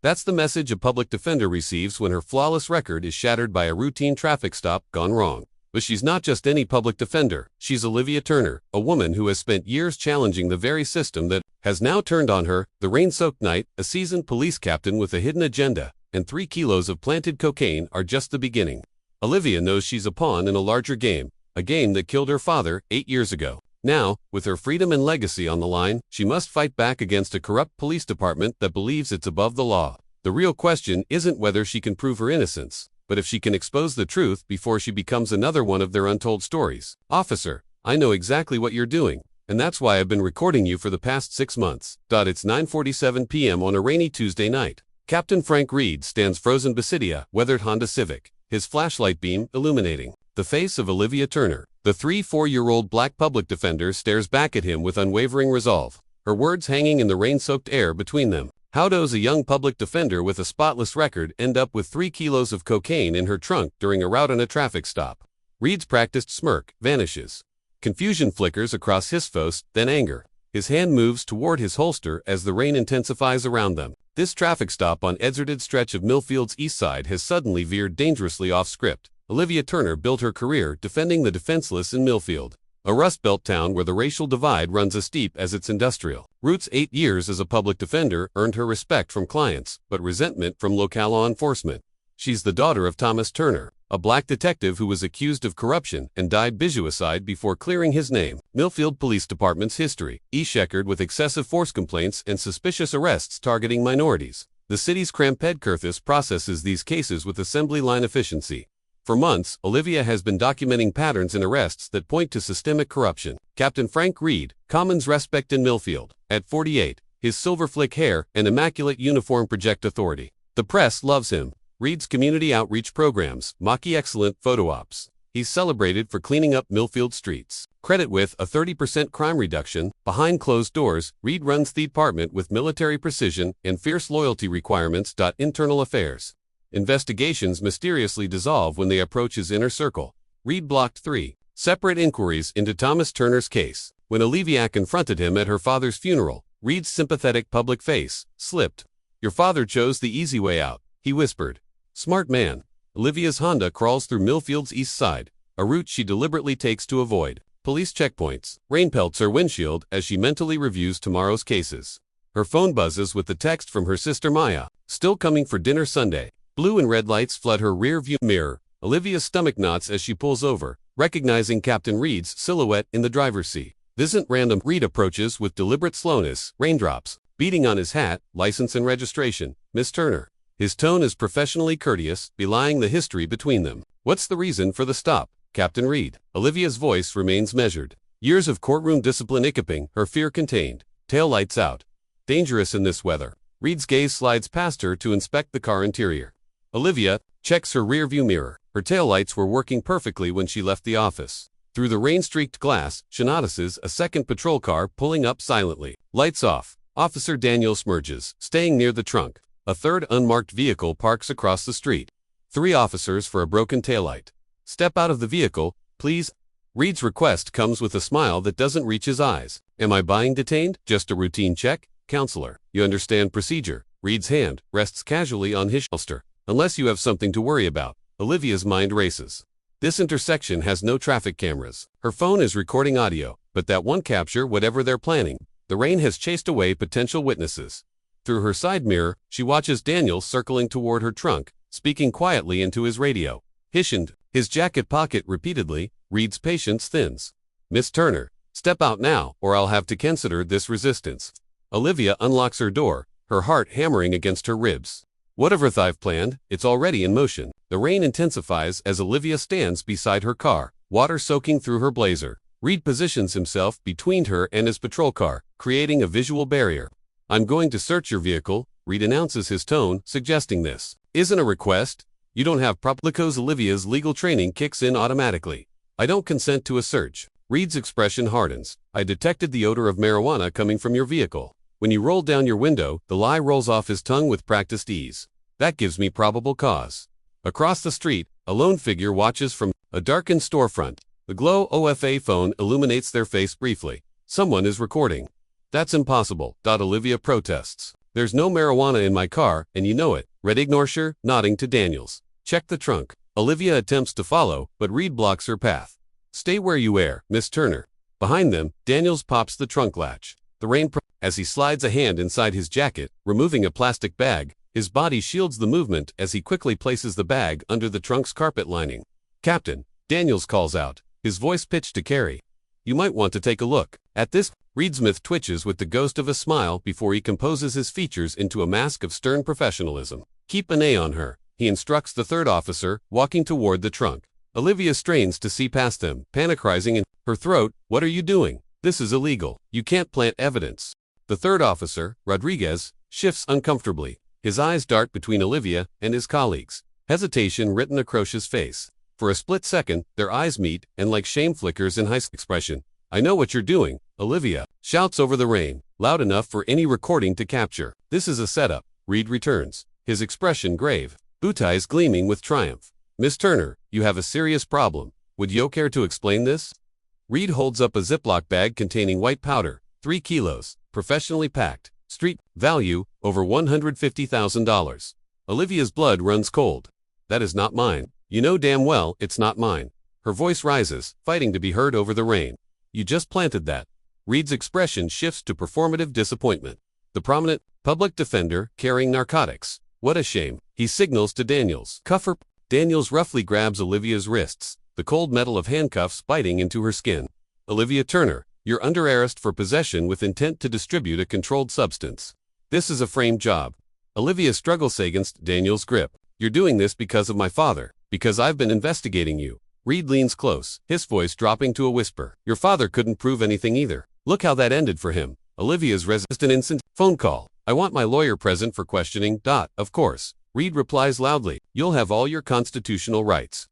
That's the message a public defender receives when her flawless record is shattered by a routine traffic stop gone wrong. But she's not just any public defender. She's Olivia Turner, a woman who has spent years challenging the very system that has now turned on her. The rain-soaked night, a seasoned police captain with a hidden agenda, and 3 kilos of planted cocaine are just the beginning. Olivia knows she's a pawn in a larger game, a game that killed her father 8 years ago. Now, with her freedom and legacy on the line, she must fight back against a corrupt police department that believes it's above the law. The real question isn't whether she can prove her innocence, but if she can expose the truth before she becomes another one of their untold stories. Officer, I know exactly what you're doing, and that's why I've been recording you for the past 6 months. It's 9:47 p.m. on a rainy Tuesday night. Captain Frank Reed stands frozen beside a weathered Honda Civic, his flashlight beam illuminating the face of Olivia Turner. The 4-year-old black public defender stares back at him with unwavering resolve, her words hanging in the rain-soaked air between them. How does a young public defender with a spotless record end up with 3 kilos of cocaine in her trunk during a route on a traffic stop? Reed's practiced smirk vanishes. Confusion flickers across his face, then anger. His hand moves toward his holster as the rain intensifies around them. This traffic stop on deserted stretch of Millfield's east side has suddenly veered dangerously off script. Olivia Turner built her career defending the defenseless in Millfield, a Rust Belt town where the racial divide runs as steep as its industrial roots. 8 years as a public defender earned her respect from clients, but resentment from local law enforcement. She's the daughter of Thomas Turner, a black detective who was accused of corruption and died by suicide before clearing his name. Millfield Police Department's history is checkered with excessive force complaints and suspicious arrests targeting minorities. The city's cramped Curtis processes these cases with assembly line efficiency. For months, Olivia has been documenting patterns in arrests that point to systemic corruption. Captain Frank Reed, commons respect in Millfield. At 48, his silver flick hair and immaculate uniform project authority. The press loves him. Reed's community outreach programs mock excellent photo ops. He's celebrated for cleaning up Millfield streets. Credit with a 30% crime reduction. Behind closed doors, Reed runs the department with military precision and fierce loyalty requirements. Internal affairs. Investigations mysteriously dissolve when they approach his inner circle. Reed blocked 3 separate inquiries into Thomas Turner's case. When Olivia confronted him at her father's funeral, Reed's sympathetic public face slipped. "Your father chose the easy way out," he whispered. "Smart man." Olivia's Honda crawls through Millfield's east side, a route she deliberately takes to avoid police checkpoints. Rain pelts her windshield as she mentally reviews tomorrow's cases. Her phone buzzes with the text from her sister Maya, "Still coming for dinner Sunday." Blue and red lights flood her rear-view mirror. Olivia's stomach knots as she pulls over, recognizing Captain Reed's silhouette in the driver's seat. This isn't random. Reed approaches with deliberate slowness, raindrops beating on his hat, license and registration. "Miss Turner." His tone is professionally courteous, belying the history between them. "What's the reason for the stop, Captain Reed?" Olivia's voice remains measured. Years of courtroom discipline equipping her fear contained. Tail lights out. Dangerous in this weather. Reed's gaze slides past her to inspect the car interior. Olivia checks her rearview mirror. Her taillights were working perfectly when she left the office. Through the rain-streaked glass, she notices a second patrol car pulling up silently. Lights off. Officer Daniel smirches, staying near the trunk. A third unmarked vehicle parks across the street. 3 officers for a broken taillight. "Step out of the vehicle, please." Reed's request comes with a smile that doesn't reach his eyes. "Am I being detained? Just a routine check, counselor. You understand procedure." Reed's hand rests casually on his holster. "Unless you have something to worry about." Olivia's mind races. This intersection has no traffic cameras. Her phone is recording audio, but that won't capture whatever they're planning. The rain has chased away potential witnesses. Through her side mirror, she watches Daniel circling toward her trunk, speaking quietly into his radio. Hishioned, his jacket pocket repeatedly. Reed's patience thins. "Miss Turner, step out now, or I'll have to consider this resistance." Olivia unlocks her door, her heart hammering against her ribs. Whatever I've planned, it's already in motion. The rain intensifies as Olivia stands beside her car, water soaking through her blazer. Reed positions himself between her and his patrol car, creating a visual barrier. "I'm going to search your vehicle," Reed announces, his tone suggesting this isn't a request. "You don't have because Olivia's legal training kicks in automatically. "I don't consent to a search." Reed's expression hardens. "I detected the odor of marijuana coming from your vehicle. When you rolled down your window." The lie rolls off his tongue with practiced ease. "That gives me probable cause." Across the street, a lone figure watches from a darkened storefront. The glow OFA phone illuminates their face briefly. Someone is recording. "That's impossible." Olivia protests. There's no marijuana in my car, and you know it. Red ignores her, nodding to Daniels. Check the trunk. Olivia attempts to follow, but Reed blocks her path. Stay where you are, Miss Turner. Behind them, Daniels pops the trunk latch. The rain as he slides a hand inside his jacket, removing a plastic bag. His body shields the movement as he quickly places the bag under the trunk's carpet lining. Captain, Daniels calls out, his voice pitched to Carrie. You might want to take a look. At this, Reed Smith twitches with the ghost of a smile before he composes his features into a mask of stern professionalism. Keep an eye on her, he instructs the third officer, walking toward the trunk. Olivia strains to see past them, panicizing in her throat. What are you doing? This is illegal. You can't plant evidence. The third officer, Rodriguez, shifts uncomfortably. His eyes dart between Olivia and his colleagues. Hesitation written across his face. For a split second, their eyes meet, and like shame flickers in his expression. I know what you're doing, Olivia shouts over the rain, loud enough for any recording to capture. This is a setup. Reed returns, his expression grave, boot eyes gleaming with triumph. Miss Turner, you have a serious problem. Would you care to explain this? Reed holds up a Ziploc bag containing white powder, 3 kilos, professionally packed, street value, over $150,000. Olivia's blood runs cold. That is not mine. You know damn well it's not mine. Her voice rises, fighting to be heard over the rain. You just planted that. Reed's expression shifts to performative disappointment. The prominent public defender carrying narcotics. What a shame. He signals to Daniels. Cuff her. Daniels roughly grabs Olivia's wrists, the cold metal of handcuffs biting into her skin. Olivia Turner, you're under arrest for possession with intent to distribute a controlled substance. This is a framed job. Olivia struggles against Daniels' grip. You're doing this because of my father. Because I've been investigating you. Reed leans close, his voice dropping to a whisper. Your father couldn't prove anything either. Look how that ended for him. Olivia's resistant instant phone call. I want my lawyer present for questioning. Of course. Reed replies loudly. You'll have all your constitutional rights.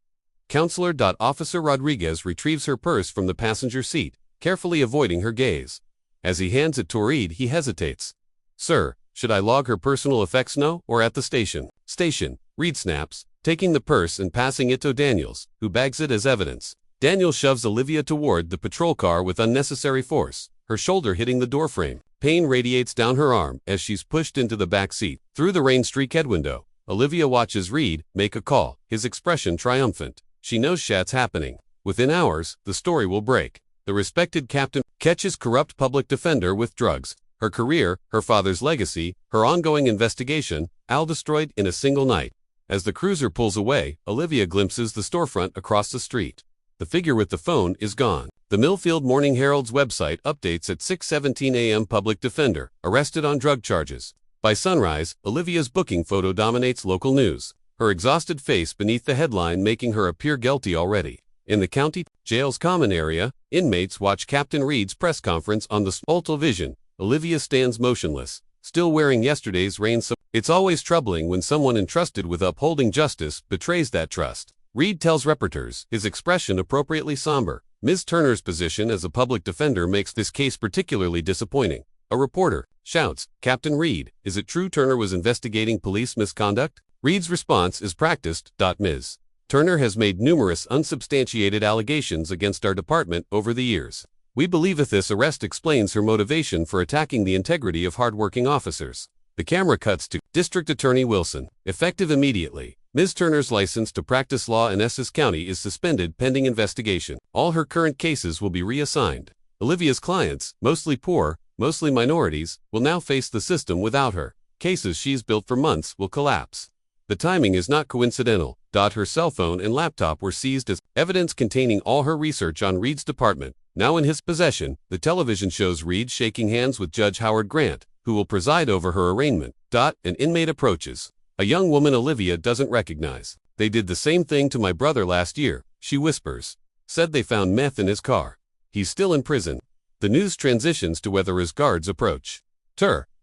Counselor. Officer Rodriguez retrieves her purse from the passenger seat, carefully avoiding her gaze. As he hands it to Reed, he hesitates. Sir, should I log her personal effects now or at the station? Station. Reed snaps, taking the purse and passing it to Daniels, who bags it as evidence. Daniels shoves Olivia toward the patrol car with unnecessary force, her shoulder hitting the doorframe. Pain radiates down her arm as she's pushed into the back seat. Through the rain-streaked head window, Olivia watches Reed make a call, his expression triumphant. She knows shat's happening. Within hours, the story will break. The respected captain catches corrupt public defender with drugs. Her career, her father's legacy, her ongoing investigation, all destroyed in a single night. As the cruiser pulls away, Olivia glimpses the storefront across the street. The figure with the phone is gone. The Millfield Morning Herald's website updates at 6:17 a.m. Public defender, arrested on drug charges. By sunrise, Olivia's booking photo dominates local news, her exhausted face beneath the headline making her appear guilty already. In the county jail's common area, inmates watch Captain Reed's press conference on the small television. Olivia stands motionless, still wearing yesterday's rain. It's always troubling when someone entrusted with upholding justice betrays that trust. Reed tells reporters, his expression appropriately somber. Ms. Turner's position as a public defender makes this case particularly disappointing. A reporter shouts, Captain Reed, is it true Turner was investigating police misconduct? Reed's response is practiced. Ms. Turner has made numerous unsubstantiated allegations against our department over the years. We believe that this arrest explains her motivation for attacking the integrity of hardworking officers. The camera cuts to District Attorney Wilson. Effective immediately, Ms. Turner's license to practice law in Essex County is suspended pending investigation. All her current cases will be reassigned. Olivia's clients, mostly poor, mostly minorities, will now face the system without her. Cases she's built for months will collapse. The timing is not coincidental. Her cell phone and laptop were seized as evidence containing all her research on Reed's department. Now in his possession, the television shows Reed shaking hands with Judge Howard Grant, who will preside over her arraignment. An inmate approaches. A young woman Olivia doesn't recognize. They did the same thing to my brother last year, she whispers. Said they found meth in his car. He's still in prison. The news transitions to whether his guards approach.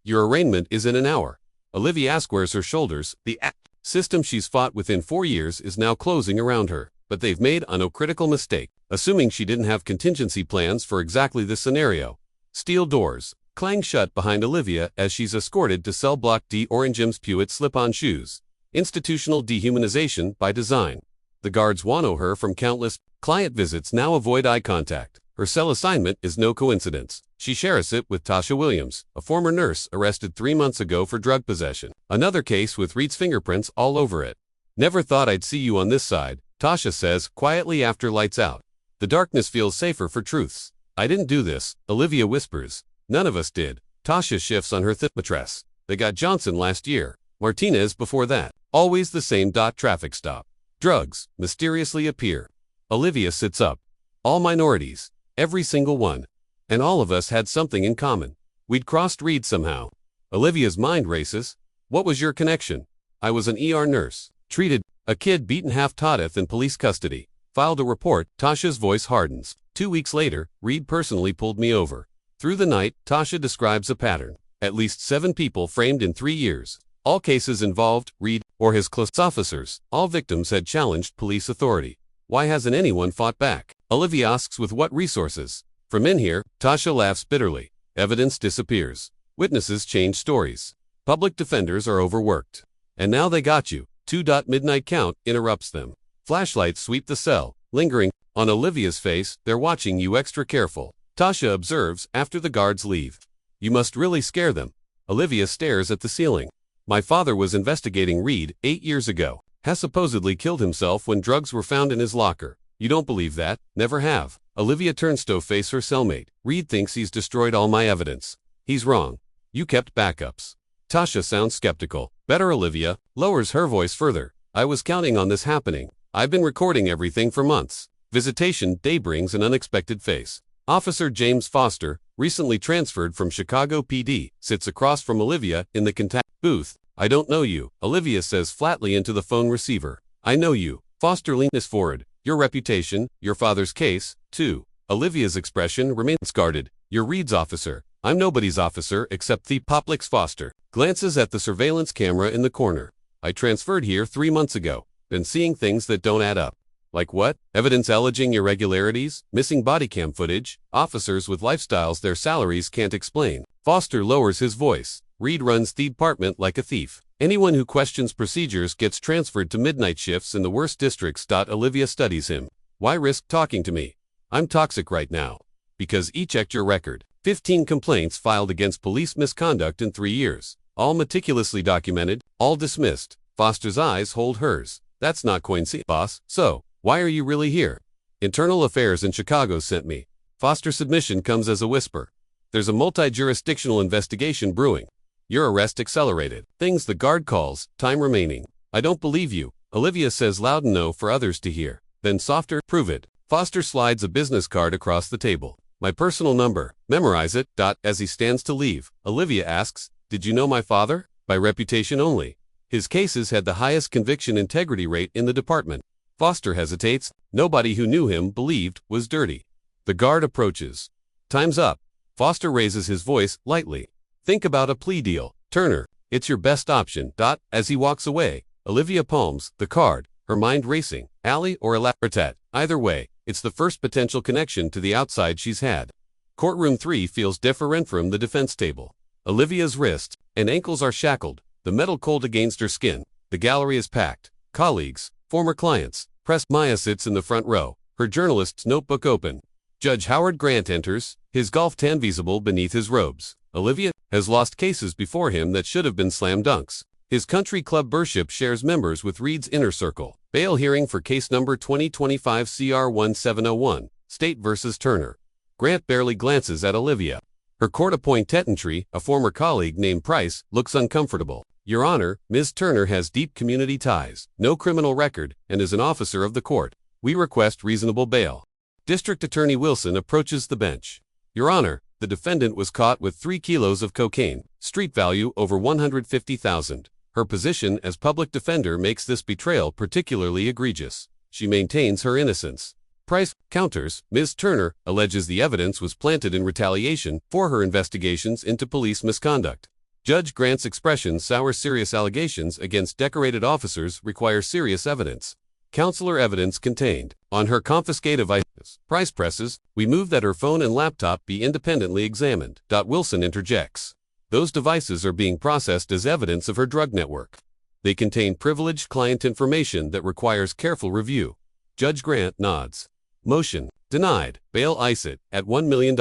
Your arraignment is in an hour. Olivia squares her shoulders. The system she's fought within 4 years is now closing around her. But they've made a critical mistake, assuming she didn't have contingency plans for exactly this scenario. Steel doors clang shut behind Olivia as she's escorted to cell block D. Orange's Pewitt slip-on shoes. Institutional dehumanization by design. The guards wano her from countless client visits now avoid eye contact. Her cell assignment is no coincidence. She shares it with Tasha Williams, a former nurse arrested 3 months ago for drug possession. Another case with Reed's fingerprints all over it. Never thought I'd see you on this side, Tasha says quietly after lights out. The darkness feels safer for truths. I didn't do this, Olivia whispers. None of us did. Tasha shifts on her thick mattress. They got Johnson last year. Martinez before that. Always the same. Traffic stop. Drugs mysteriously appear. Olivia sits up. All minorities. Every single one. And all of us had something in common. We'd crossed Reed somehow. Olivia's mind races. What was your connection? I was an ER nurse. Treated a kid beaten half to death in police custody. Filed a report. Tasha's voice hardens. 2 weeks later, Reed personally pulled me over. Through the night, Tasha describes a pattern. At least 7 people framed in 3 years. All cases involved Reed or his close officers. All victims had challenged police authority. Why hasn't anyone fought back? Olivia asks with what resources? From in here, Tasha laughs bitterly. Evidence disappears. Witnesses change stories. Public defenders are overworked. And now they got you. 2. Midnight count interrupts them. Flashlights sweep the cell, lingering on Olivia's face. They're watching you extra careful. Tasha observes after the guards leave. You must really scare them. Olivia stares at the ceiling. My father was investigating Reed 8 years ago. Has supposedly killed himself when drugs were found in his locker. You don't believe that? Never have. Olivia turns to face her cellmate. Reed thinks he's destroyed all my evidence. He's wrong. You kept backups. Tasha sounds skeptical. Better. Olivia lowers her voice further. I was counting on this happening. I've been recording everything for months. Visitation day brings an unexpected face. Officer James Foster, recently transferred from Chicago PD, sits across from Olivia in the contact booth. I don't know you, Olivia says flatly into the phone receiver. I know you. Foster leans forward. Your reputation, your father's case, too. Olivia's expression remains guarded. You're Reed's officer. I'm nobody's officer except the Poplix. Foster glances at the surveillance camera in the corner. I transferred here 3 months ago. Been seeing things that don't add up. Like what? Evidence alleging irregularities, missing body cam footage, officers with lifestyles their salaries can't explain. Foster lowers his voice. Reed runs the department like a thief. Anyone who questions procedures gets transferred to midnight shifts in the worst districts. Olivia studies him. Why risk talking to me? I'm toxic right now. Because checked your record. 15 complaints filed against police misconduct in 3 years. All meticulously documented, all dismissed. Foster's eyes hold hers. That's not coincidence, boss. So, why are you really here? Internal Affairs in Chicago sent me. Foster's submission comes as a whisper. There's a multi-jurisdictional investigation brewing. Your arrest accelerated. Things the guard calls, time remaining. I don't believe you, Olivia says loud enough for others to hear. Then softer, prove it. Foster slides a business card across the table. My personal number. Memorize it. As he stands to leave, Olivia asks, did you know my father? By reputation only. His cases had the highest conviction integrity rate in the department. Foster hesitates. Nobody who knew him believed was dirty. The guard approaches. Time's up. Foster raises his voice lightly. Think about a plea deal, Turner. It's your best option. As he walks away, Olivia palms the card, her mind racing. Allie or Elapretat. Either way, it's the first potential connection to the outside she's had. Courtroom 3 feels different from the defense table. Olivia's wrists and ankles are shackled, the metal cold against her skin. The gallery is packed. Colleagues, former clients, press. Maya sits in the front row, her journalist's notebook open. Judge Howard Grant enters, his golf tan visible beneath his robes. Olivia has lost cases before him that should have been slam dunks. His country club burship shares members with Reed's inner circle. Bail hearing for case number 2025 CR 1701, State vs. Turner. Grant barely glances at Olivia. Her court-appointed tenantry, a former colleague named Price, looks uncomfortable. Your Honor, Ms. Turner has deep community ties, no criminal record, and is an officer of the court. We request reasonable bail. District Attorney Wilson approaches the bench. Your Honor, the defendant was caught with 3 kilos of cocaine, street value over $150,000. Her position as public defender makes this betrayal particularly egregious. She maintains her innocence. Price counters. Ms. Turner alleges the evidence was planted in retaliation for her investigations into police misconduct. Judge Grant's expression sours. Serious allegations against decorated officers require serious evidence. Counselor evidence contained on her confiscated items. Price presses. We move that her phone and laptop be independently examined. Wilson interjects. Those devices are being processed as evidence of her drug network. They contain privileged client information that requires careful review. Judge Grant nods. Motion denied. Bail ICIT at $1 million.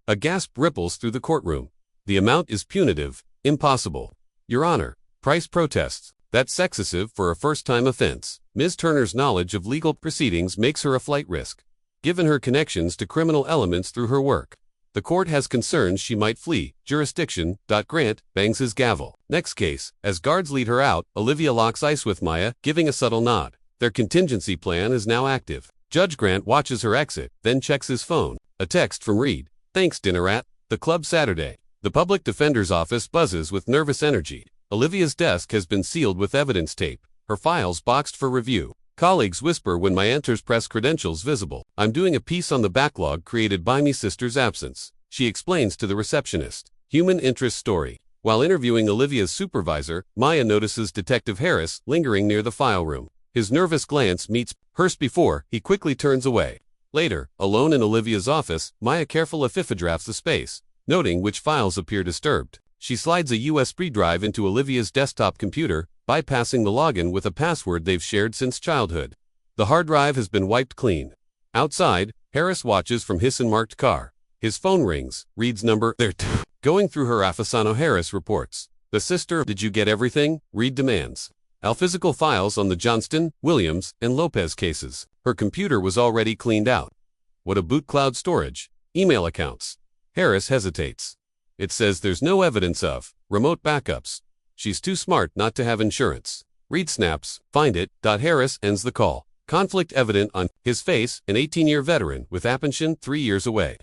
A gasp ripples through the courtroom. The amount is punitive, impossible. Your Honor, Price protests. That's excessive for a first-time offense. Ms. Turner's knowledge of legal proceedings makes her a flight risk, given her connections to criminal elements through her work. The court has concerns she might flee. Jurisdiction. Grant bangs his gavel. Next case. As guards lead her out, Olivia locks eyes with Maya, giving a subtle nod. Their contingency plan is now active. Judge Grant watches her exit, then checks his phone. A text from Reed. Thanks, dinner at the club Saturday. The public defender's office buzzes with nervous energy. Olivia's desk has been sealed with evidence tape, her files boxed for review. Colleagues whisper when Maya enters, press credentials visible. I'm doing a piece on the backlog created by me sister's absence, she explains to the receptionist. Human interest story. While interviewing Olivia's supervisor, Maya notices Detective Harris lingering near the file room. His nervous glance meets hers before he quickly turns away. Later, alone in Olivia's office, Maya carefully photographs the space, noting which files appear disturbed. She slides a USB drive into Olivia's desktop computer, bypassing the login with a password they've shared since childhood. The hard drive has been wiped clean. Outside, Harris watches from his unmarked car. His phone rings, Reed's number there. Going through her Afasano, Harris reports. The sister, did you get everything? Reed demands. All physical files on the Johnston, Williams, and Lopez cases. Her computer was already cleaned out. What a boot cloud storage. Email accounts. Harris hesitates. It says there's no evidence of remote backups. She's too smart not to have insurance. Reed snaps, find it. Harris ends the call. Conflict evident on his face, an 18-year veteran with a pension 3 years away.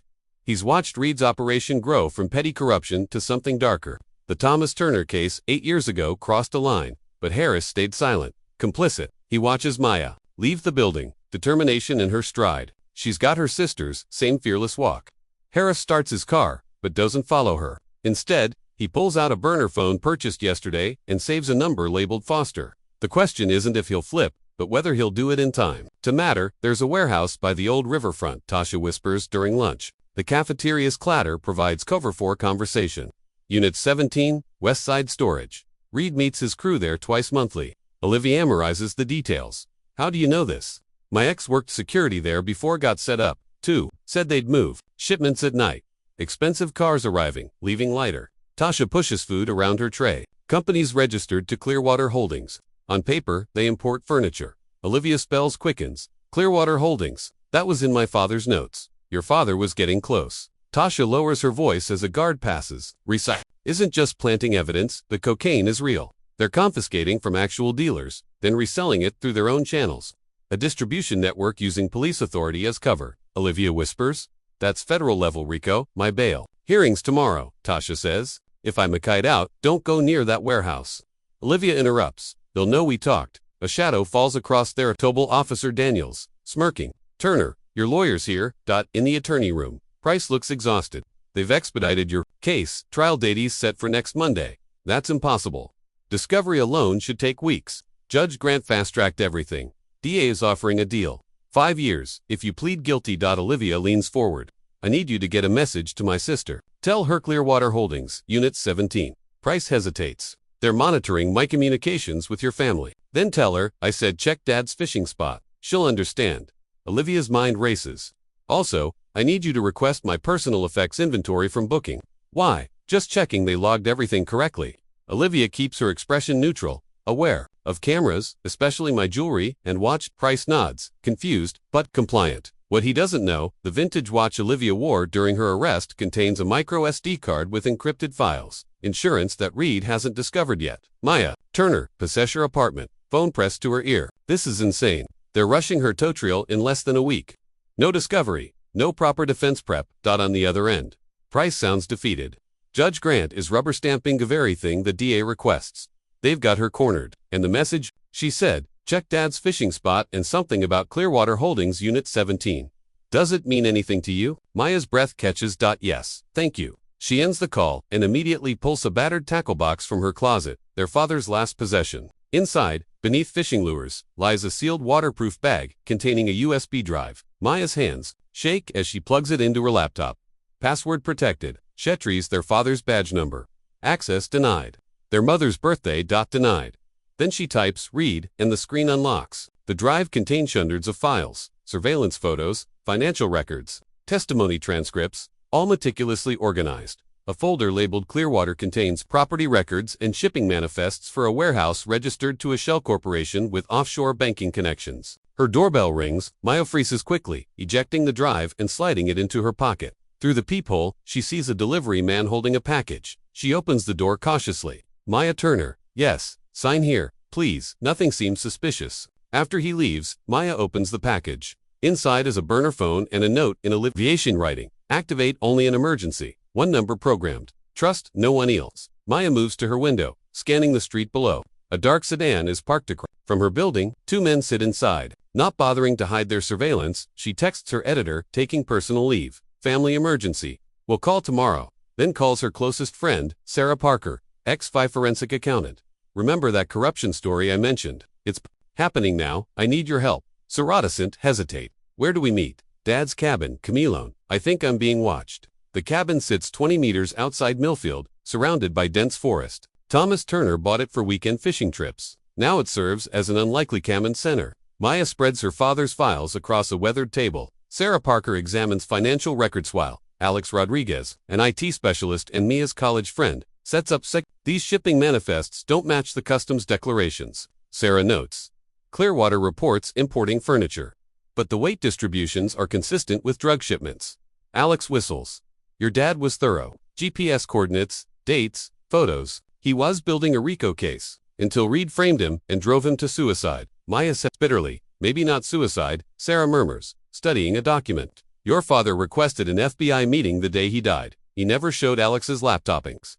He's watched Reed's operation grow from petty corruption to something darker. The Thomas Turner case 8 years ago crossed a line, but Harris stayed silent, complicit. He watches Maya leave the building, determination in her stride. She's got her sister's same fearless walk. Harris starts his car, but doesn't follow her. Instead, he pulls out a burner phone purchased yesterday and saves a number labeled Foster. The question isn't if he'll flip, but whether he'll do it in time to matter. There's a warehouse by the old riverfront, Tasha whispers during lunch. The cafeteria's clatter provides cover for conversation. Unit 17, West Side Storage. Reed meets his crew there twice monthly. Olivia memorizes the details. How do you know this? My ex worked security there before got set up, too. Said they'd move. Shipments at night. Expensive cars arriving, leaving lighter. Tasha pushes food around her tray. Companies registered to Clearwater Holdings. On paper, they import furniture. Olivia spells quickens. Clearwater Holdings. That was in my father's notes. Your father was getting close. Tasha lowers her voice as a guard passes. Recite. Isn't just planting evidence, the cocaine is real. They're confiscating from actual dealers, then reselling it through their own channels. A distribution network using police authority as cover. Olivia whispers. That's federal level, Rico. My bail. Hearings tomorrow, Tasha says. If I'm a kite out, don't go near that warehouse. Olivia interrupts. They'll know we talked. A shadow falls across their Tobel Officer Daniels, smirking. Turner, your lawyer's here. In the attorney room. Price looks exhausted. They've expedited your case. Trial date is set for next Monday. That's impossible. Discovery alone should take weeks. Judge Grant fast-tracked everything. DA is offering a deal. 5 years, if you plead guilty. Olivia leans forward. I need you to get a message to my sister. Tell her Clearwater Holdings, Unit 17. Price hesitates. They're monitoring my communications with your family. Then tell her, I said check Dad's fishing spot. She'll understand. Olivia's mind races. Also, I need you to request my personal effects inventory from booking. Why? Just checking they logged everything correctly. Olivia keeps her expression neutral, aware of cameras, especially my jewelry and watch. Price nods, confused, but compliant. What he doesn't know, the vintage watch Olivia wore during her arrest contains a micro SD card with encrypted files. Insurance that Reed hasn't discovered yet. Maya Turner, Possessor apartment. Phone pressed to her ear. This is insane. They're rushing her tow trail in less than a week. No discovery. No proper defense prep. On the other end. Price sounds defeated. Judge Grant is rubber stamping everything the DA requests. They've got her cornered. And the message, she said, check Dad's fishing spot and something about Clearwater Holdings Unit 17. Does it mean anything to you? Maya's breath catches. Yes, thank you. She ends the call and immediately pulls a battered tackle box from her closet, their father's last possession. Inside, beneath fishing lures, lies a sealed waterproof bag containing a USB drive. Maya's hands shake as she plugs it into her laptop. Password protected. Shatters, their father's badge number. Access denied. Their mother's birthday. Denied. Then she types read and the screen unlocks. The drive contains hundreds of files, surveillance photos, financial records, testimony transcripts, all meticulously organized. A folder labeled Clearwater contains property records and shipping manifests for a warehouse registered to a shell corporation with offshore banking connections. Her doorbell rings. Maya freezes quickly, ejecting the drive and sliding it into her pocket. Through the peephole, she sees a delivery man holding a package. She opens the door cautiously. Maya Turner. Yes, sign here, please. Nothing seems suspicious. After he leaves, Maya opens the package. Inside is a burner phone and a note in Olivia writing. Activate only in emergency. One number programmed. Trust no one else. Maya moves to her window, scanning the street below. A dark sedan is parked across from her building. Two men sit inside. Not bothering to hide their surveillance, she texts her editor, taking personal leave. Family emergency. Will call tomorrow. Then calls her closest friend, Sarah Parker, ex-5 forensic accountant. Remember that corruption story I mentioned? It's happening now. I need your help. Sarah doesn't hesitate. Where do we meet? Dad's cabin, Camilone. I think I'm being watched. The cabin sits 20 meters outside Millfield, surrounded by dense forest. Thomas Turner bought it for weekend fishing trips. Now it serves as an unlikely command center. Maya spreads her father's files across a weathered table. Sarah Parker examines financial records while Alex Rodriguez, an IT specialist and Mia's college friend, sets up These shipping manifests don't match the customs declarations. Sarah notes. Clearwater reports importing furniture. But the weight distributions are consistent with drug shipments. Alex whistles. Your dad was thorough. GPS coordinates, dates, photos. He was building a RICO case. Until Reed framed him and drove him to suicide. Maya says bitterly. Maybe not suicide, Sarah murmurs, studying a document. Your father requested an FBI meeting the day he died. He never showed Alex's laptoppings.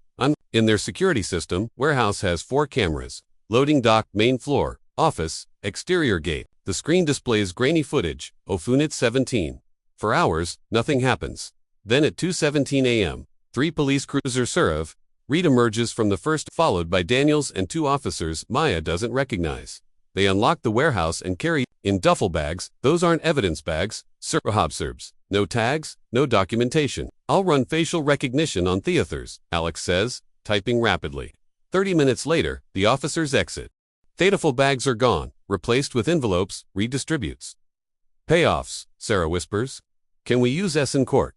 In their security system, warehouse has 4 cameras. Loading dock, main floor, office, exterior gate. The screen displays grainy footage. Ofunit 17. For hours, nothing happens. Then at 2:17 a.m., 3 police cruisers serve. Reed emerges from the first, followed by Daniels and 2 officers Maya doesn't recognize. They unlock the warehouse and carry in duffel bags. Those aren't evidence bags, Sir observes. No tags, no documentation. I'll run facial recognition on Theathers, Alex says, typing rapidly. 30 minutes later, the officers exit. Duffel bags are gone, replaced with envelopes. Reed distributes. Payoffs, Sarah whispers. Can we use S in court?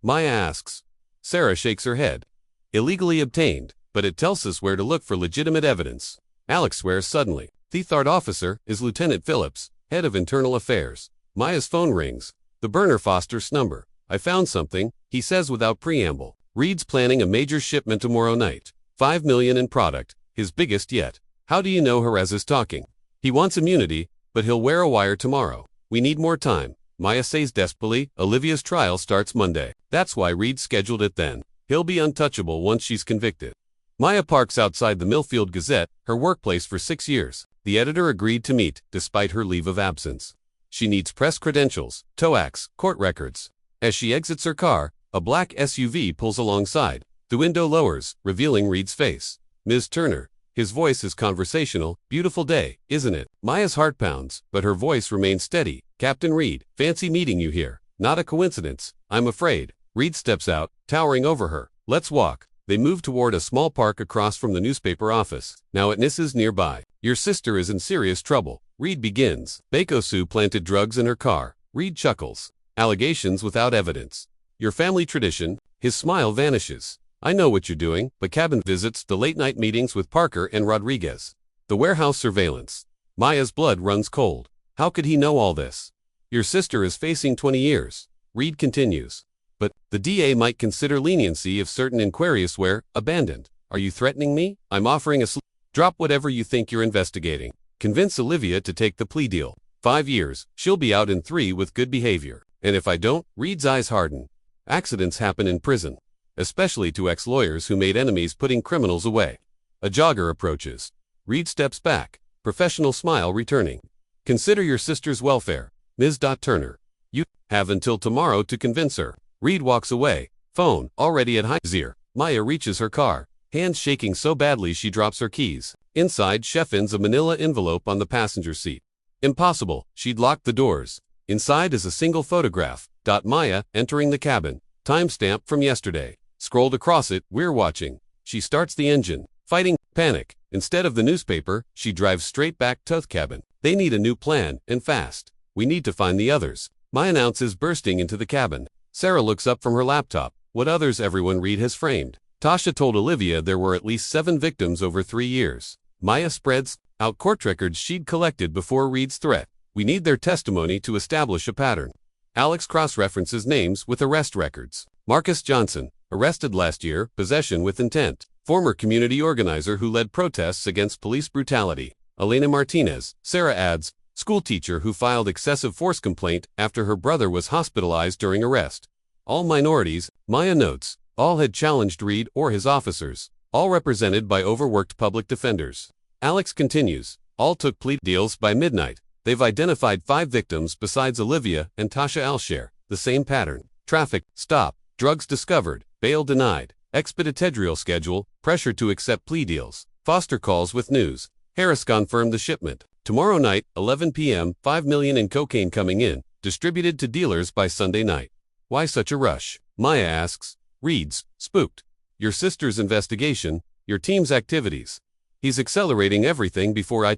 Maya asks. Sarah shakes her head. Illegally obtained, but it tells us where to look for legitimate evidence. Alex swears suddenly. The third officer is Lieutenant Phillips, head of internal affairs. Maya's phone rings. The burner Foster's number. I found something, he says without preamble. Reed's planning a major shipment tomorrow night. $5 million in product, his biggest yet. How do you know Jerez is talking? He wants immunity, but he'll wear a wire tomorrow. We need more time. Maya says desperately. Olivia's trial starts Monday. That's why Reed scheduled it then. He'll be untouchable once she's convicted. Maya parks outside the Millfield Gazette, her workplace for 6 years. The editor agreed to meet, despite her leave of absence. She needs press credentials, TOACs, court records. As she exits her car, a black SUV pulls alongside. The window lowers, revealing Reed's face. Ms. Turner. His voice is conversational. Beautiful day, isn't it? Maya's heart pounds, but her voice remains steady. Captain Reed, fancy meeting you here. Not a coincidence, I'm afraid. Reed steps out, towering over her. Let's walk. They move toward a small park across from the newspaper office. Now Nissa's nearby. Your sister is in serious trouble. Reed begins. Bakosu planted drugs in her car. Reed chuckles. Allegations without evidence. Your family tradition. His smile vanishes. I know what you're doing, but cabin visits, the late-night meetings with Parker and Rodriguez. The warehouse surveillance. Maya's blood runs cold. How could he know all this? Your sister is facing 20 years. Reed continues. But the DA might consider leniency if certain inquiries were abandoned. Are you threatening me? I'm offering a drop whatever you think you're investigating. Convince Olivia to take the plea deal. 5 years, she'll be out in 3 with good behavior. And if I don't, Reed's eyes harden. Accidents happen in prison. Especially to ex-lawyers who made enemies putting criminals away. A jogger approaches. Reed steps back, professional smile returning. Consider your sister's welfare, Ms. Turner. You have until tomorrow to convince her. Reed walks away, phone already at high ear. Maya reaches her car, hands shaking so badly she drops her keys. Inside, finds a manila envelope on the passenger seat. Impossible, she'd locked the doors. Inside is a single photograph. Maya entering the cabin. Timestamp from yesterday. Scrolled across it, we're watching. She starts the engine, fighting panic. Instead of the newspaper, she drives straight back to the cabin. They need a new plan, and fast. We need to find the others. Maya announces bursting into the cabin. Sarah looks up from her laptop. What others everyone Reed has framed. Tasha told Olivia there were at least 7 victims over 3 years. Maya spreads out court records she'd collected before Reed's threat. We need their testimony to establish a pattern. Alex cross-references names with arrest records. Marcus Johnson, arrested last year, possession with intent. Former community organizer who led protests against police brutality. Elena Martinez, Sarah adds, schoolteacher who filed excessive force complaint after her brother was hospitalized during arrest. All minorities, Maya notes, all had challenged Reed or his officers, all represented by overworked public defenders. Alex continues, all took plea deals by midnight. They've identified 5 victims besides Olivia and Tasha Alsher, the same pattern. Traffic stop, drugs discovered, bail denied, expeditorial schedule, pressure to accept plea deals. Foster calls with news. Harris confirmed the shipment. Tomorrow night, 11 p.m., 5 million in cocaine coming in, distributed to dealers by Sunday night. Why such a rush? Maya asks. Reads, spooked. Your sister's investigation, your team's activities. He's accelerating everything before I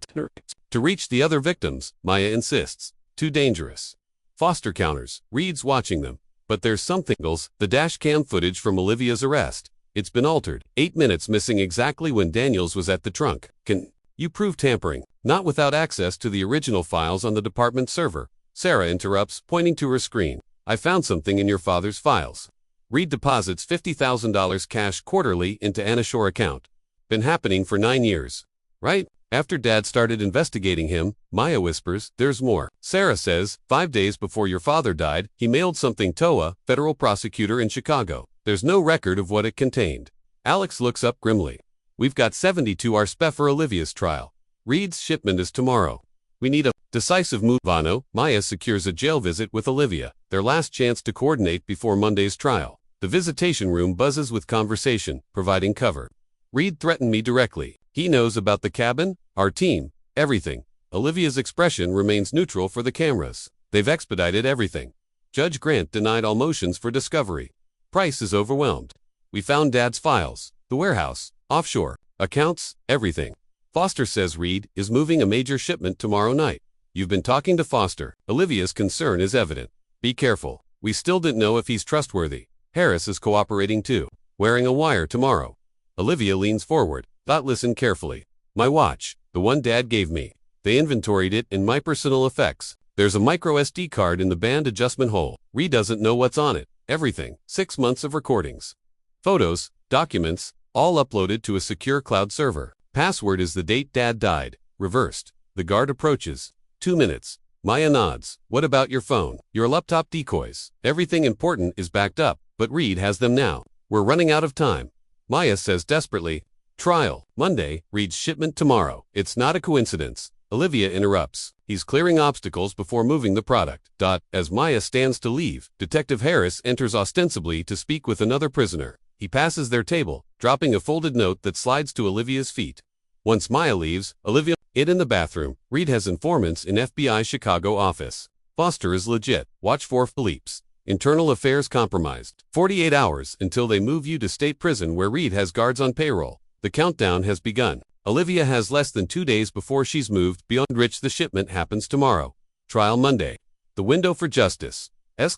to reach the other victims, Maya insists. Too dangerous. Foster counters. Reed's watching them. But there's something else. The dash cam footage from Olivia's arrest. It's been altered. 8 minutes missing exactly when Daniels was at the trunk. Can you prove tampering? Not without access to the original files on the department server. Sarah interrupts, pointing to her screen. I found something in your father's files. Reed deposits $50,000 cash quarterly into Anna Shore account. Been happening for 9 years. Right? After Dad started investigating him, Maya whispers, there's more. Sarah says, 5 days before your father died, he mailed something Toa, federal prosecutor in Chicago. There's no record of what it contained. Alex looks up grimly. We've got 72 hours for Olivia's trial. Reed's shipment is tomorrow. We need a decisive move. Vano, Maya secures a jail visit with Olivia, their last chance to coordinate before Monday's trial. The visitation room buzzes with conversation, providing cover. Reed threatened me directly. He knows about the cabin, our team, everything. Olivia's expression remains neutral for the cameras. They've expedited everything. Judge Grant denied all motions for discovery. Price is overwhelmed. We found Dad's files, the warehouse, offshore, accounts, everything. Foster says Reed is moving a major shipment tomorrow night. You've been talking to Foster. Olivia's concern is evident. Be careful. We still didn't know if he's trustworthy. Harris is cooperating too. Wearing a wire tomorrow. Olivia leans forward. Listen carefully. My watch, the one Dad gave me. They inventoried it in my personal effects. There's a micro SD card in the band adjustment hole. Reed doesn't know what's on it. Everything. 6 months of recordings. Photos, documents, all uploaded to a secure cloud server. Password is the date Dad died. Reversed. The guard approaches. 2 minutes. Maya nods. What about your phone? Your laptop decoys. Everything important is backed up, but Reed has them now. We're running out of time. Maya says desperately, trial, Monday, Reed's shipment tomorrow. It's not a coincidence. Olivia interrupts. He's clearing obstacles before moving the product. As Maya stands to leave, Detective Harris enters ostensibly to speak with another prisoner. He passes their table, dropping a folded note that slides to Olivia's feet. Once Maya leaves, Olivia in the bathroom. Reed has informants in FBI Chicago office. Foster is legit. Watch for Philippe's. Internal affairs compromised. 48 hours until they move you to state prison where Reed has guards on payroll. The countdown has begun. Olivia has less than 2 days before she's moved, beyond which the shipment happens tomorrow. Trial Monday. The window for justice.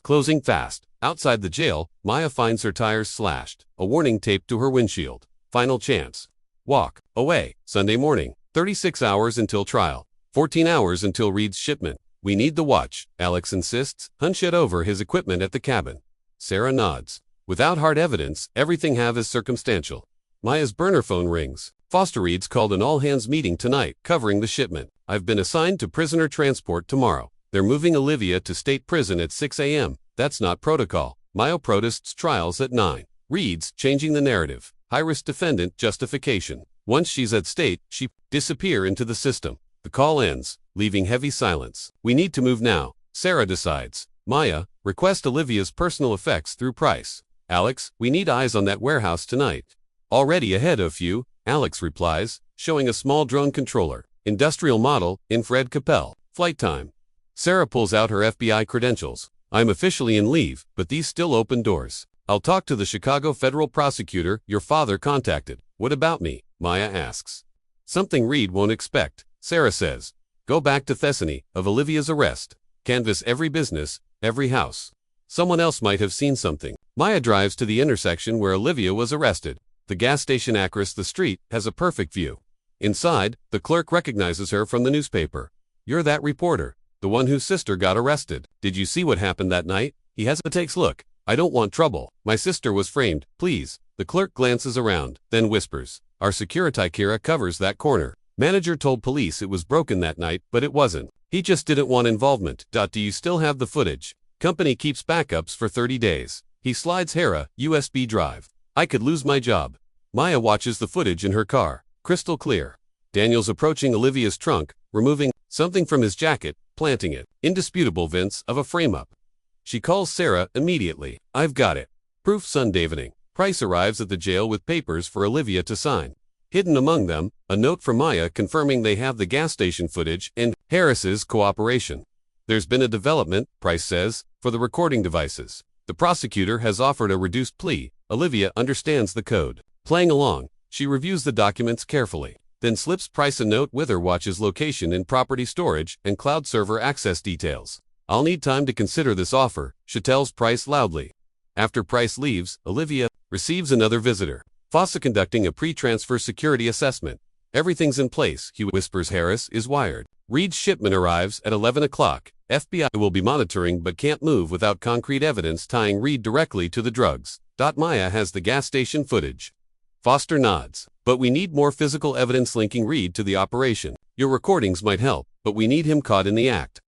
Closing fast. Outside the jail, Maya finds her tires slashed. A warning taped to her windshield. Final chance. Walk away. Sunday morning. 36 hours until trial. 14 hours until Reed's shipment. We need the watch, Alex insists. Hunch over his equipment at the cabin. Sarah nods. Without hard evidence, everything have is circumstantial. Maya's burner phone rings. Foster Reed's called an all-hands meeting tonight, covering the shipment. I've been assigned to prisoner transport tomorrow. They're moving Olivia to state prison at 6 a.m. That's not protocol. Maya protests trials at 9. Reed's changing the narrative. High-risk defendant justification. Once she's at state, she disappear into the system. The call ends, leaving heavy silence. We need to move now. Sarah decides. Maya, request Olivia's personal effects through Price. Alex, we need eyes on that warehouse tonight. Already ahead of you, Alex replies, showing a small drone controller. Industrial model, infrared Capel. Flight time. Sarah pulls out her FBI credentials. I'm officially in leave, but these still open doors. I'll talk to the Chicago federal prosecutor your father contacted. What about me? Maya asks. Something Reed won't expect. Sarah says. Go back to Thessaly of Olivia's arrest. Canvass every business, every house. Someone else might have seen something. Maya drives to the intersection where Olivia was arrested. The gas station across the street has a perfect view. Inside, the clerk recognizes her from the newspaper. "You're that reporter, the one whose sister got arrested. Did you see what happened that night?" He hesitates. "Look, I don't want trouble. My sister was framed, please." The clerk glances around, then whispers, "Our security Kira covers that corner. Manager told police it was broken that night, but it wasn't. He just didn't want involvement. Do you still have the footage? Company keeps backups for 30 days. He slides Hera, USB drive. I could lose my job." Maya watches the footage in her car. Crystal clear. Daniel's approaching Olivia's trunk, removing something from his jacket, planting it. Indisputable evidence of a frame-up. She calls Sarah immediately. "I've got it." Proof Sundavening. Price arrives at the jail with papers for Olivia to sign. Hidden among them, a note from Maya confirming they have the gas station footage and Harris's cooperation. "There's been a development," Price says, "for the recording devices. The prosecutor has offered a reduced plea." Olivia understands the code. Playing along, she reviews the documents carefully, then slips Price a note with her watch's location in property storage and cloud server access details. "I'll need time to consider this offer," she tells Price loudly. After Price leaves, Olivia receives another visitor. FOSTA conducting a pre-transfer security assessment. "Everything's in place," he whispers. Harris is wired. Reed's shipment arrives at 11 o'clock. FBI will be monitoring but can't move without concrete evidence tying Reed directly to the drugs. Maya has the gas station footage. Foster nods. "But we need more physical evidence linking Reed to the operation. Your recordings might help, but we need him caught in the act."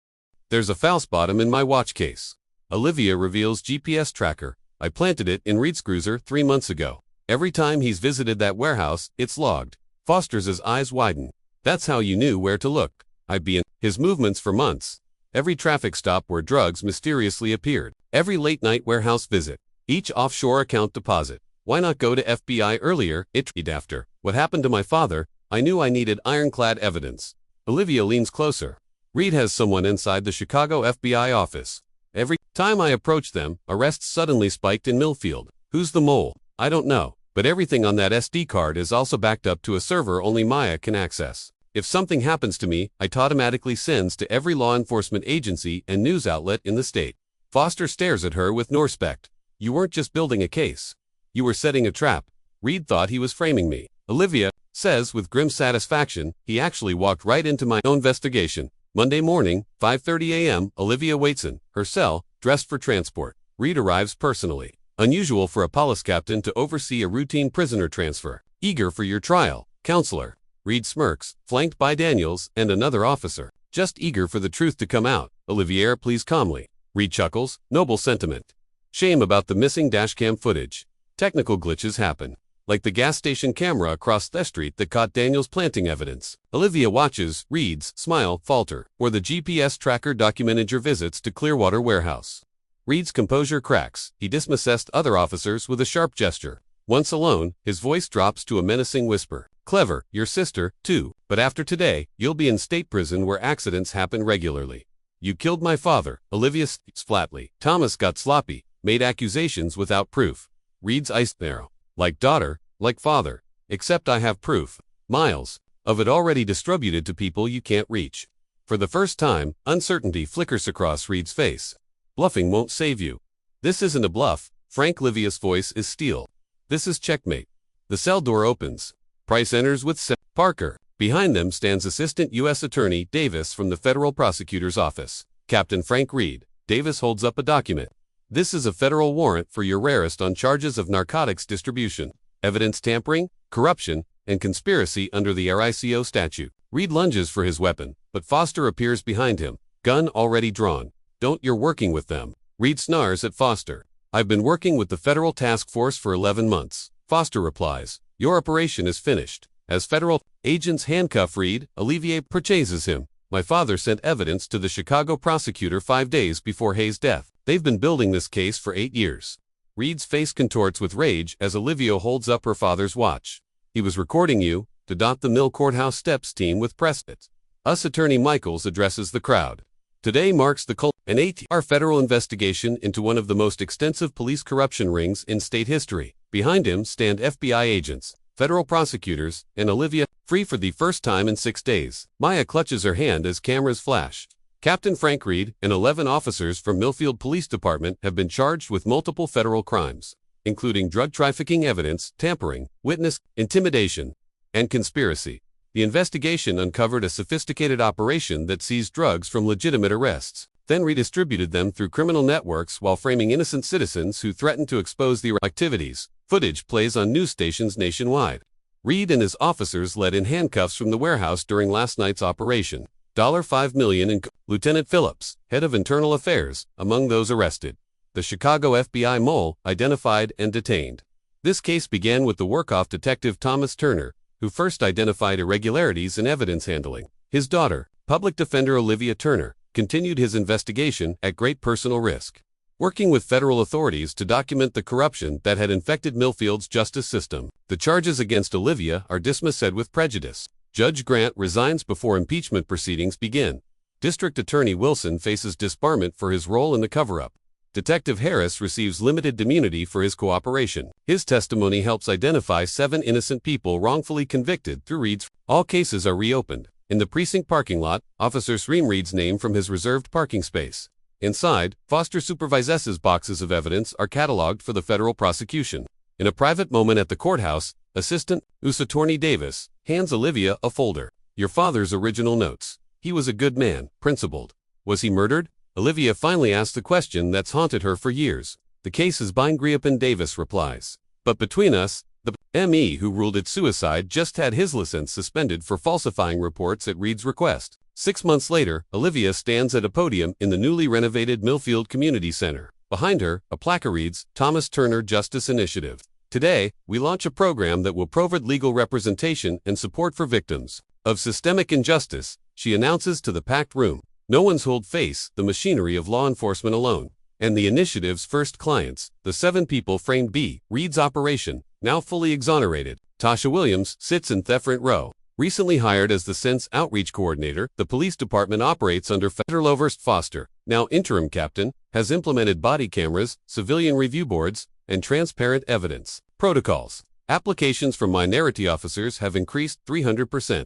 "There's a false bottom in my watch case." Olivia reveals GPS tracker. "I planted it in Reed's cruiser 3 months ago. Every time he's visited that warehouse, it's logged." Foster's eyes widen. "That's how you knew where to look." "I've been his movements for months. Every traffic stop where drugs mysteriously appeared. Every late-night warehouse visit. Each offshore account deposit. Why not go to FBI earlier?" After what happened to my father, I knew I needed ironclad evidence." Olivia leans closer. "Reed has someone inside the Chicago FBI office. Every time I approach them, arrests suddenly spiked in Millfield. Who's the mole? I don't know, but everything on that SD card is also backed up to a server only Maya can access. If something happens to me, it automatically sends to every law enforcement agency and news outlet in the state." Foster stares at her with no respect. "You weren't just building a case. You were setting a trap. Reed thought he was framing me." Olivia says with grim satisfaction, "He actually walked right into my own investigation." Monday morning, 5:30 a.m., Olivia waits in her cell, dressed for transport. Reed arrives personally. Unusual for a police captain to oversee a routine prisoner transfer. "Eager for your trial, counselor." Reed smirks, flanked by Daniels and another officer. "Just eager for the truth to come out." Olivier pleads calmly. Reed chuckles, noble sentiment. "Shame about the missing dashcam footage. Technical glitches happen. Like the gas station camera across the street that caught Daniels planting evidence." Olivia watches Reed's smile falter, or the GPS tracker documented your visits to Clearwater Warehouse. Reed's composure cracks. He dismisses other officers with a sharp gesture. Once alone, his voice drops to a menacing whisper. "Clever, your sister, too, but after today, you'll be in state prison where accidents happen regularly." "You killed my father," Olivia speaks flatly. "Thomas got sloppy, made accusations without proof." Reed's eyes narrow. "Like daughter, like father. Except I have proof. Miles of it already distributed to people you can't reach." For the first time, uncertainty flickers across Reed's face. "Bluffing won't save you." "This isn't a bluff." Frank Livia's voice is steel. "This is checkmate." The cell door opens. Price enters with Parker. Behind them stands Assistant U.S. Attorney Davis from the federal prosecutor's office. "Captain Frank Reed." Davis holds up a document. "This is a federal warrant for your arrest on charges of narcotics distribution, evidence tampering, corruption, and conspiracy under the RICO statute." Reed lunges for his weapon, but Foster appears behind him, gun already drawn. "Don't, you're working with them." Reed snarls at Foster. "I've been working with the federal task force for 11 months. Foster replies. "Your operation is finished." As federal agents handcuff Reed, Olivier purchases him. "My father sent evidence to the Chicago prosecutor 5 days before Hayes' death. They've been building this case for 8 years. Reed's face contorts with rage as Olivia holds up her father's watch. "He was recording you," to the Mill Courthouse steps team with Preston. U.S. Attorney Michaels addresses the crowd. "Today marks the culmination of an 8-year federal investigation into one of the most extensive police corruption rings in state history." Behind him stand FBI agents, federal prosecutors, and Olivia, free for the first time in 6 days. Maya clutches her hand as cameras flash. Captain Frank Reed and 11 officers from Millfield Police Department have been charged with multiple federal crimes, including drug trafficking, evidence tampering, witness intimidation, and conspiracy. The investigation uncovered a sophisticated operation that seized drugs from legitimate arrests, then redistributed them through criminal networks while framing innocent citizens who threatened to expose the activities. Footage plays on news stations nationwide. Reed and his officers led in handcuffs from the warehouse during last night's operation. $5 million in Lieutenant Phillips, head of internal affairs, among those arrested. The Chicago FBI mole identified and detained. This case began with the work-off detective Thomas Turner, who first identified irregularities in evidence handling. His daughter, public defender Olivia Turner, continued his investigation at great personal risk, working with federal authorities to document the corruption that had infected Millfield's justice system. The charges against Olivia are dismissed with prejudice. Judge Grant resigns before impeachment proceedings begin. District Attorney Wilson faces disbarment for his role in the cover-up. Detective Harris receives limited immunity for his cooperation. His testimony helps identify 7 innocent people wrongfully convicted through Reed's. All cases are reopened. In the precinct parking lot, officers ream Reed's name from his reserved parking space. Inside, Foster supervises boxes of evidence are cataloged for the federal prosecution. In a private moment at the courthouse, Assistant U.S. Attorney Davis hands Olivia a folder. Your father's original notes. He was a good man, principled. Was he murdered? Olivia finally asks the question that's haunted her for years. The case is Griepin, Davis replies. But between us, the M.E. who ruled it suicide just had his license suspended for falsifying reports at Reed's request. 6 months later, Olivia stands at a podium in the newly renovated Millfield Community Center. Behind her, a plaque reads, Thomas Turner Justice Initiative. Today, we launch a program that will provide legal representation and support for victims of systemic injustice, she announces to the packed room. No one's hold face the machinery of law enforcement alone. And the initiative's first clients, the 7 people framed B. Reed's operation, now fully exonerated. Tasha Williams sits in the front row. Recently hired as the Sense Outreach Coordinator, the police department operates under Federal Overst Foster, now interim captain, has implemented body cameras, civilian review boards, and transparent evidence protocols. Applications from minority officers have increased 300%.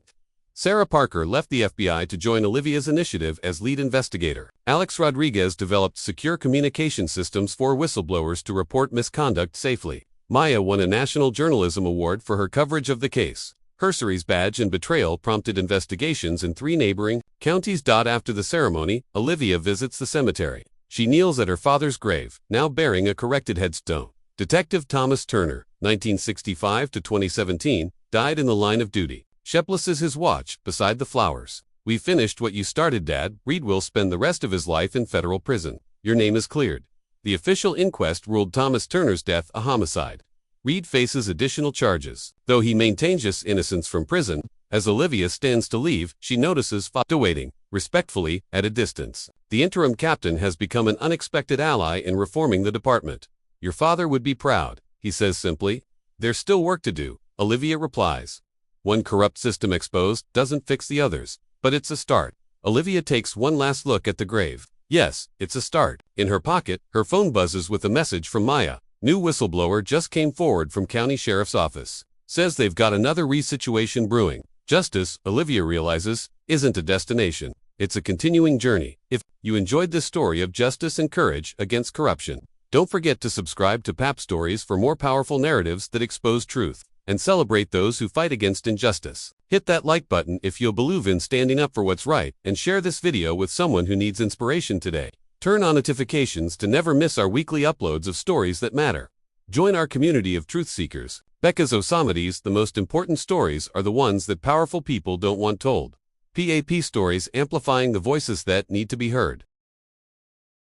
Sarah Parker left the FBI to join Olivia's initiative as lead investigator. Alex Rodriguez developed secure communication systems for whistleblowers to report misconduct safely. Maya won a National Journalism Award for her coverage of the case. Cursory's badge and betrayal prompted investigations in 3 neighboring counties. After the ceremony, Olivia visits the cemetery. She kneels at her father's grave, now bearing a corrected headstone. Detective Thomas Turner, 1965 to 2017, died in the line of duty. Shepless his watch beside the flowers. We finished what you started, Dad. Reed will spend the rest of his life in federal prison. Your name is cleared. The official inquest ruled Thomas Turner's death a homicide. Reed faces additional charges, though he maintains his innocence from prison. As Olivia stands to leave, she notices Foster waiting, respectfully, at a distance. The interim captain has become an unexpected ally in reforming the department. Your father would be proud, he says simply. There's still work to do, Olivia replies. One corrupt system exposed doesn't fix the others, but it's a start. Olivia takes one last look at the grave. Yes, it's a start. In her pocket, her phone buzzes with a message from Maya. New whistleblower just came forward from county sheriff's office. Says they've got another situation brewing. Justice, Olivia realizes, isn't a destination. It's a continuing journey. If you enjoyed this story of justice and courage against corruption, don't forget to subscribe to PAP Stories for more powerful narratives that expose truth and celebrate those who fight against injustice. Hit that like button if you believe in standing up for what's right, and share this video with someone who needs inspiration today. Turn on notifications to never miss our weekly uploads of stories that matter. Join our community of truth seekers. Becca's Osamades, the most important stories are the ones that powerful people don't want told. PAP Stories, amplifying the voices that need to be heard.